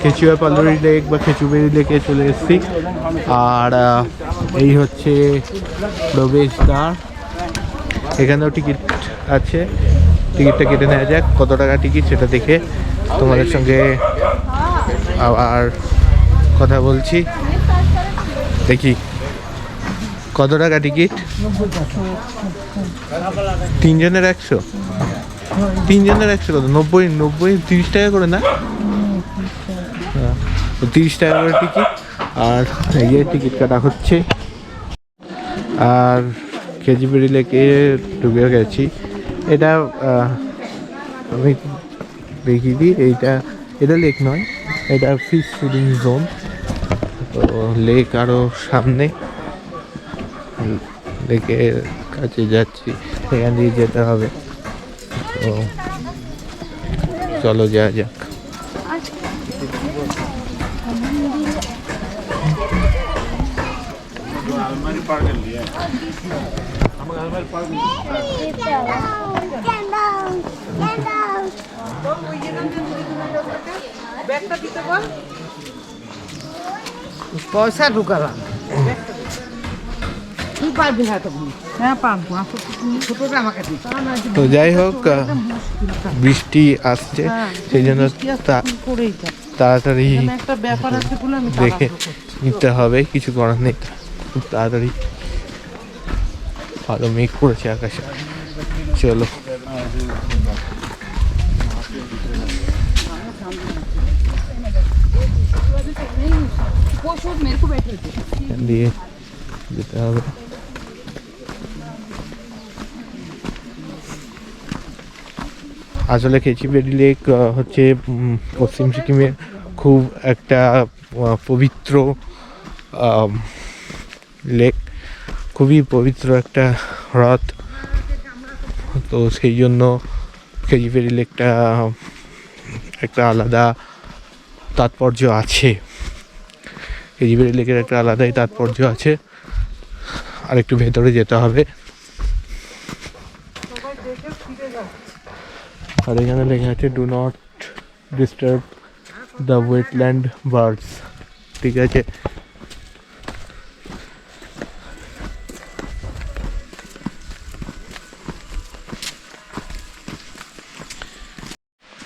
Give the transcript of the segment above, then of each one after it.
খেচিওপালরি lake বা খেচুপেরি লেকে চলে এসেছি। আর এই হচ্ছে প্রবেশদ্বার। এখানেও টিকিট আছে, টিকিটটা কেটে নেওয়া যাক। কত টাকা টিকিট সেটা দেখে তোমাদের সঙ্গে আবার কথা বলছি। দেখি কত টাকা টিকিট। 3 জনের 100, 3 জনের 100 কত? 90 30 টাকা করে না? 30 টাকা করে টিকিট। আর এই যে টিকিট কাটা হচ্ছে। আর খেচিপেরি লেকে ঢুকে গেছি। এটা আমি দেখিয়ে দিই, এটা লেক নয়, এটা ফিশ ফিডিং জোন। তো লেক আরও সামনে, লেকের কাছে যাচ্ছি, এখান দিয়ে যেতে হবে। তো চলো যাওয়া যাক। পয়সা ঢুকালাম, তুই পারবি না তো? হ্যাঁ পারবো, ছোটটা আমাকে দিস। তো যাই হোক, বৃষ্টি আসছে, সেই জন্য তাড়াতাড়ি দেখে নিতে হবে, কিছু করার নেই। খুব তাড়াতাড়ি ভালো মেঘ করেছে আকাশে। চলো দিয়ে যেতে হবে। আসলে খেচিপেরি লেক হচ্ছে পশ্চিম সিকিমের খুব একটা পবিত্র লেক, খুবই পবিত্র একটা হ্রদ। তো সেই জন্য খেচিপেরি লেকটা একটা আলাদা তাৎপর্য আছে। খেচিপেরি লেকের একটা আলাদাই তাৎপর্য আছে। আর একটু ভেতরে যেতে হবে। আর এখানে লেখা আছে do not disturb the wetland birds. ঠিক আছে,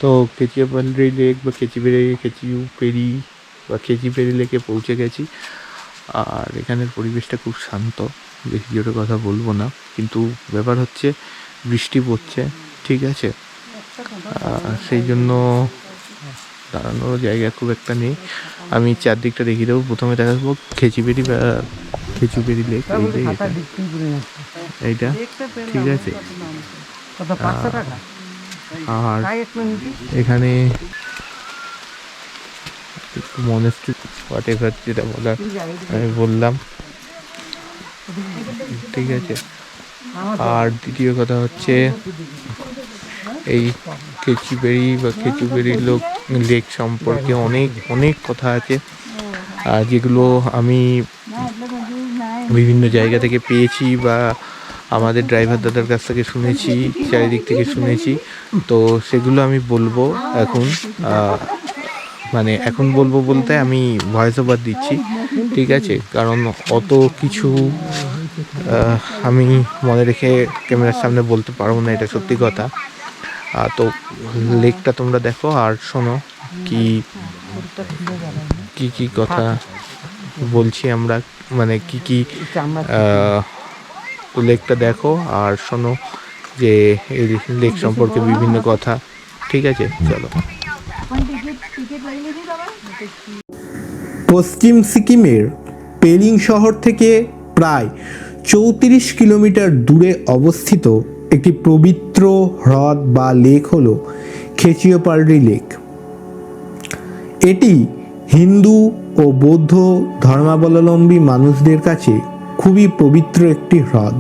তো খেচিওপালরি লেক বা খেচিপেরি লেকে পৌঁছে গেছি। আর এখানের পরিবেশটা খুব শান্ত, বেশি জোরে কথা বলবো না, কিন্তু ব্যাপার হচ্ছে বৃষ্টি পড়ছে, ঠিক আছে। সেই জন্য দাঁড়ানোর জায়গা খুব একটা নেই। আমি চারদিকটা দেখিয়ে দেবো। প্রথমে দেখাবো খেচিপেরি লেক, এইটা ঠিক আছে। আর এখানে মনেস্ট্রি হোয়াটএভার যেটা বলার আমি বললাম, ঠিক আছে। আর দ্বিতীয় কথা হচ্ছে এই খেচিপেরি লেক সম্পর্কে অনেক কথা আছে, যেগুলো আমি বিভিন্ন জায়গা থেকে পেয়েছি বা আমাদের ড্রাইভার দাদার কাছ থেকে শুনেছি, চারিদিক থেকে শুনেছি। তো সেগুলো আমি বলবো এখন, মানে এখন বলবো বলতে আমি ভয়েস ওভার দিচ্ছি, ঠিক আছে। কারণ অত কিছু আমি মনে রেখে ক্যামেরার সামনে বলতে পারবো না, এটা সত্যি কথা। তো লেকটা তোমরা দেখো আর শোনো কি কথা বলছি আমরা, মানে কি লেকটা দেখো আর শোনো যে এই লেক সম্পর্কে বিভিন্ন কথা, ঠিক আছে। চলো। পশ্চিম সিকিমের পেলিং শহর থেকে প্রায় 34 কিলোমিটার দূরে অবস্থিত একটি পবিত্র হ্রদ বা লেক হল খেচিওপালরি লেক। এটি হিন্দু ও বৌদ্ধ ধর্মাবলম্বী মানুষদের কাছে খুবই পবিত্র একটি হ্রদ।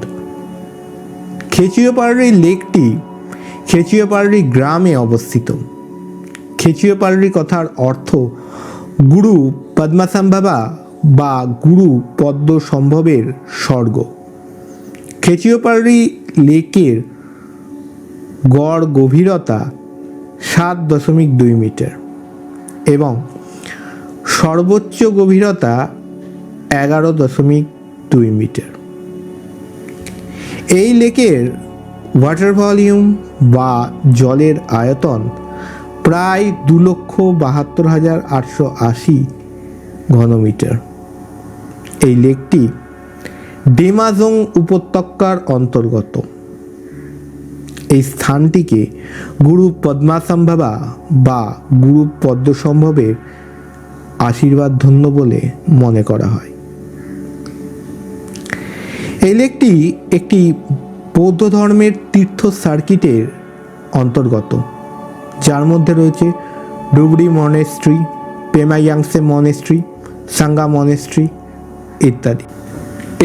খেচিওপালরি লেকটি খেচিওপালরি গ্রামে অবস্থিত। খেচিওপালরি কথার অর্থ গুরু পদ্মাসম্ভবা বা গুরু পদ্ম সম্ভবের স্বর্গ। খেচিওপালরি লেকের গড় গভীরতা 7.2 মিটার এবং সর্বোচ্চ গভীরতা 11.2 মিটার। এই লেকের ওয়াটার ভলিউম বা জলের আয়তন প্রায় 2,72,880 ঘনমিটার। এই লেকটি ডেমাজং উপত্যকার অন্তর্গত। এই স্থানটিকে গুরু পদ্মাসম্ভবা বা গুরু পদ্মসম্ভবের আশীর্বাদ ধন্য বলে মনে করা হয়। এই লেকটি একটি বৌদ্ধ ধর্মের তীর্থ সার্কিটের অন্তর্গত, যার মধ্যে রয়েছে Dhubri monastery, পেমায়াংসে monastery, Sanga monastery ইত্যাদি।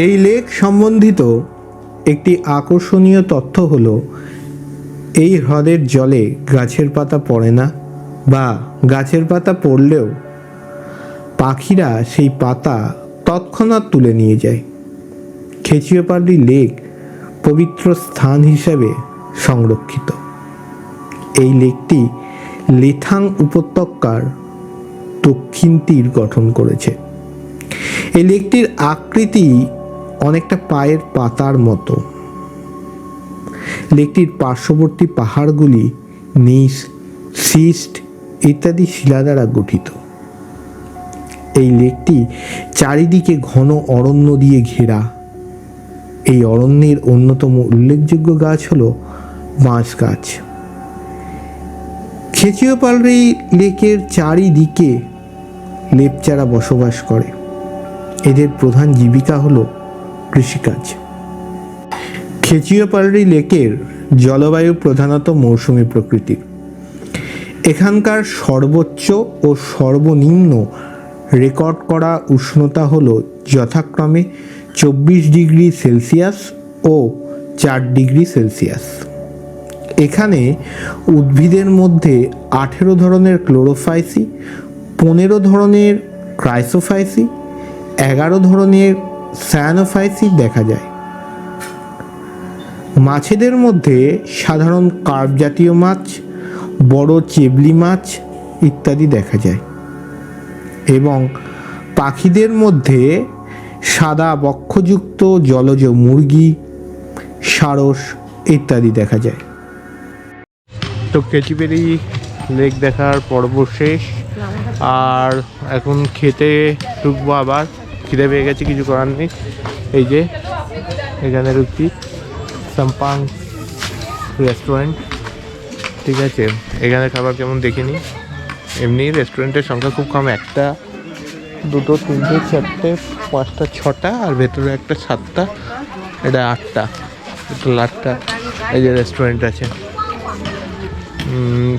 এই লেক সম্বন্ধিত একটি আকর্ষণীয় তথ্য হলো এই হ্রদের জলে গাছের পাতা পড়ে না, বা গাছের পাতা পড়লেও পাখিরা সেই পাতা তৎক্ষণাৎ তুলে নিয়ে যায়। খেচিওপাল্রি লেক পবিত্র স্থান হিসেবে সংরক্ষিত। এই লেকটি লেথাং উপত্যকার দক্ষিণ তীর গঠন করেছে। এই লেকটির আকৃতি অনেকটা পায়ের পাতার মতো। লেকটির পার্শ্ববর্তী পাহাড়গুলি নিস, সিস্ট ইত্যাদি শিলা দ্বারা গঠিত। এই লেকটি চারিদিকে ঘন অরণ্য দিয়ে ঘেরা। এই অরণ্যের অন্যতম উল্লেখযোগ্য গাছ হলো বাঁশ গাছ। খেচিওপালরি লেকের চারিদিকে লেপচারা বসবাস করে। এদের প্রধান জীবিকা হলো কৃষিকাজ। খেচিওপালরি লেকের জলবায়ু প্রধানত মৌসুমী প্রকৃতির। এখানকার সর্বোচ্চ ও সর্বনিম্ন রেকর্ড করা উষ্ণতা হল যথাক্রমে 24 ডিগ্রি সেলসিয়াস ও 4 ডিগ্রি সেলসিয়াস। এখানে উদ্ভিদের মধ্যে 18 ধরনের ক্লোরোফাইসি, 15 ধরনের ক্রাইসোফাইসি, 11 ধরনের সায়ানোফাইসি দেখা যায়। মাছেদের মধ্যে সাধারণ কার্প জাতীয় মাছ, বড় চেবলি মাছ ইত্যাদি দেখা যায়, এবং পাখিদের মধ্যে সাদা বক্ষযুক্ত জলজ মুরগি, সারস ইত্যাদি দেখা যায়। তো খেচিওপালরি লেক দেখার পর্ব শেষ, আর এখন খেতে ঢুকবো। আবার খিদে পেয়ে গেছে, কিছু করার নেই। এই যে এখানে ঢুকছি সাম্পাং রেস্টুরেন্ট, ঠিক আছে। এখানে খাবার কেমন দেখিনি। এমনি রেস্টুরেন্টের সংখ্যা খুব কম, 1, 2, 3, 4, 5, 6, আর ভেতরে একটা 7, এটা 8টা, টোটাল 8টা এই যে রেস্টুরেন্ট আছে।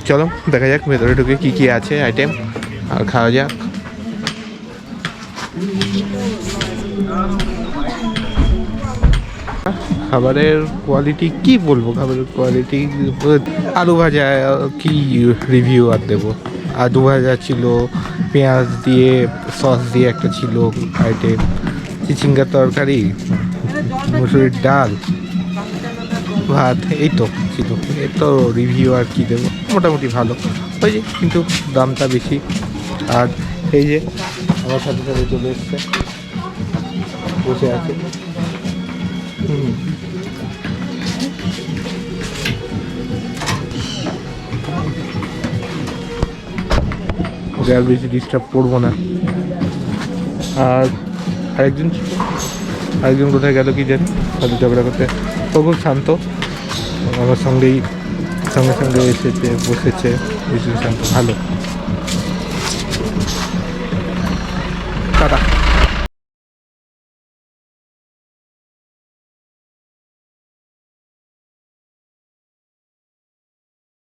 চলো দেখা যাক ভেতরে ঢুকে কী কী আছে আইটেম, আর খাওয়া যাক। খাবারের কোয়ালিটি কি বলবো, খাবারের কোয়ালিটি আলু ভাজা কি রিভিউ আর দেবো। আলু ভাজা ছিল, পেঁয়াজ দিয়ে সস দিয়ে একটা ছিল আইটেম, চিচিঙ্গার তরকারি, মুসুরির ডাল, ভাত, এই তো ছিল। এর তো রিভিউ আর কি দেবো, মোটামুটি ভালো হয়েছে, কিন্তু দামটা বেশি। আর এই যে আমার সাথে সাথে চলে এসছে, বসে আছে। ওকে আর বেশি ডিস্টার্ব করবো না। আর আরেকজন কোথায় গেল কি জানি, হয়তো ঝগড়া করতে। ও খুব শান্ত, আমার সঙ্গে এসেছে, বসেছে, বেশি শান্ত, ভালো।